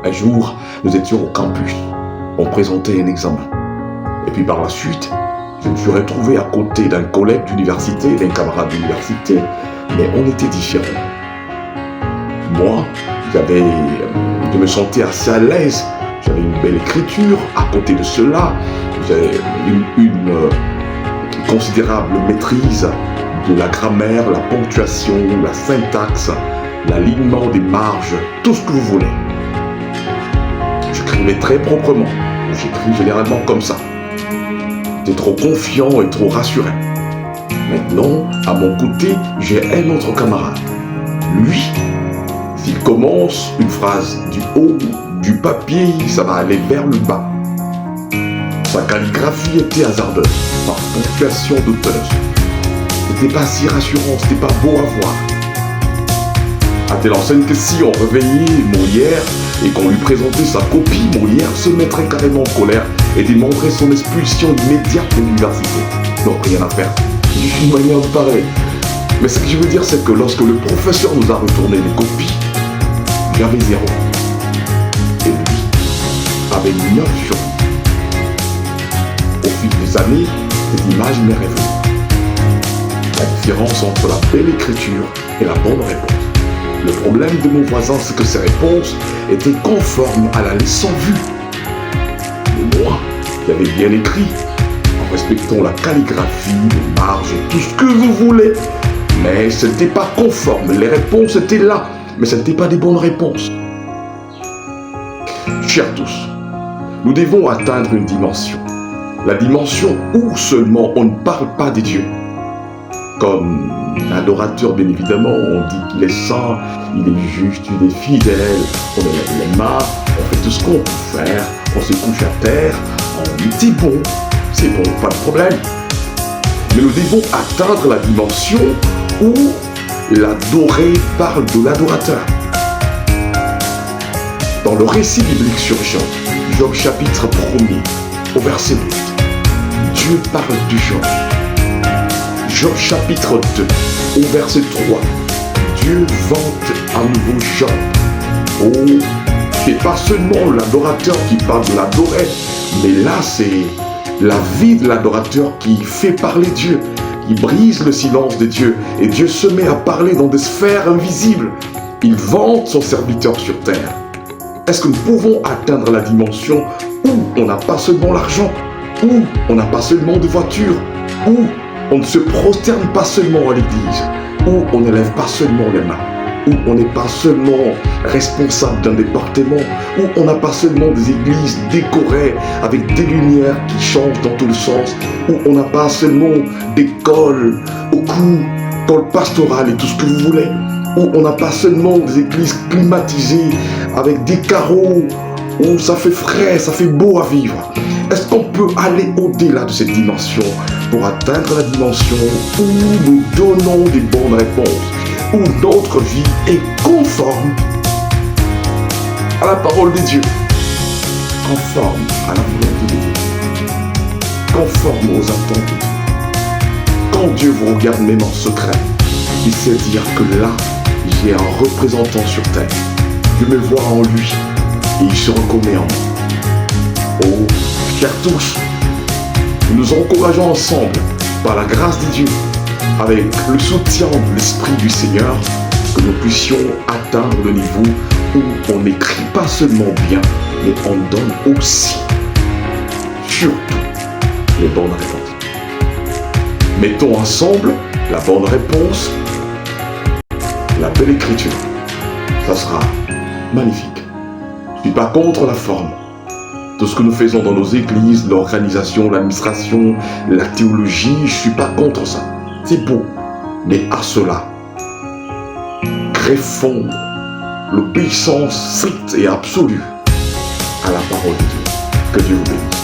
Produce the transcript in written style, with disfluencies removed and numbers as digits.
Un jour, nous étions au campus. On présentait un examen. Et puis par la suite, je me suis retrouvé à côté d'un collègue d'université, d'un camarade d'université, mais on était différents. Moi, je me sentais assez à l'aise. J'avais une belle écriture. À côté de cela, j'avais une considérable maîtrise de la grammaire, la ponctuation, la syntaxe, l'alignement des marges, tout ce que vous voulez. J'écrivais très proprement. J'écris généralement comme ça. J'étais trop confiant et trop rassuré. Maintenant, à mon côté, j'ai un autre camarade. Lui, s'il commence une phrase du haut du papier, ça va aller vers le bas. Sa calligraphie était hasardeuse, par ponctuation douteuse. C'était pas si rassurant, c'était pas beau à voir. À telle enseigne que si on réveillait Molière et qu'on lui présentait sa copie, Molière se mettrait carrément en colère et démontrait son expulsion immédiate de l'université. Non, rien à faire. J'ai une manière de parler. Mais ce que je veux dire, c'est que lorsque le professeur nous a retourné les copies, j'avais 0. Et lui avait 9 sur 10. Au fil des années, cette image m'est revenue. La différence entre la belle écriture et la bonne réponse. Le problème de mon voisin, c'est que ses réponses étaient conformes à la leçon vue. Mais moi, j'avais bien écrit, en respectant la calligraphie, les marges et tout ce que vous voulez. Mais ce n'était pas conforme. Les réponses étaient là, mais ce n'étaient pas des bonnes réponses. Chers tous, nous devons atteindre une dimension. La dimension où seulement on ne parle pas des dieux. Comme l'adorateur, bien évidemment, on dit qu'il est saint, il est juste, il est fidèle, on lève les mains, on fait tout ce qu'on peut faire, on se couche à terre, c'est bon, pas de problème. Mais nous devons atteindre la dimension où l'adoré parle de l'adorateur. Dans le récit biblique sur Job chapitre 1er, au verset 8, Dieu parle de Job. Job chapitre 2, au verset 3, Dieu vante à nouveau Job. Oh, et pas seulement l'adorateur qui parle de l'adoré, mais là c'est la vie de l'adorateur qui fait parler Dieu, qui brise le silence de Dieu, et Dieu se met à parler dans des sphères invisibles. Il vante son serviteur sur terre. Est-ce que nous pouvons atteindre la dimension où on n'a pas seulement l'argent, où on n'a pas seulement de voitures, où on ne se prosterne pas seulement à l'église, où on n'élève pas seulement les mains, où on n'est pas seulement responsable d'un département, où on n'a pas seulement des églises décorées avec des lumières qui changent dans tous les sens, où on n'a pas seulement d'école au cou, école pastorale et tout ce que vous voulez, où on n'a pas seulement des églises climatisées avec des carreaux, où ça fait frais, ça fait beau à vivre. Est-ce qu'on peut aller au-delà de cette dimension pour atteindre la dimension où nous donnons des bonnes réponses, où notre vie est conforme à la parole de Dieu, conforme à la volonté de Dieu, conforme aux attentes de Dieu. Quand Dieu vous regarde même en secret, il sait dire que là, j'ai un représentant sur terre. Je me vois en lui et il se reconnaît en moi. Oh, chers tous, nous nous encourageons ensemble, par la grâce de Dieu, avec le soutien de l'Esprit du Seigneur, que nous puissions atteindre le niveau où on n'écrit pas seulement bien, mais on donne aussi, surtout, les bonnes réponses. Mettons ensemble la bonne réponse, la belle écriture. Ça sera magnifique. Je ne suis pas contre la forme. Tout ce que nous faisons dans nos églises, l'organisation, l'administration, la théologie, je ne suis pas contre ça. C'est beau. Mais à cela, greffons l'obéissance stricte et absolue à la parole de Dieu. Que Dieu vous bénisse.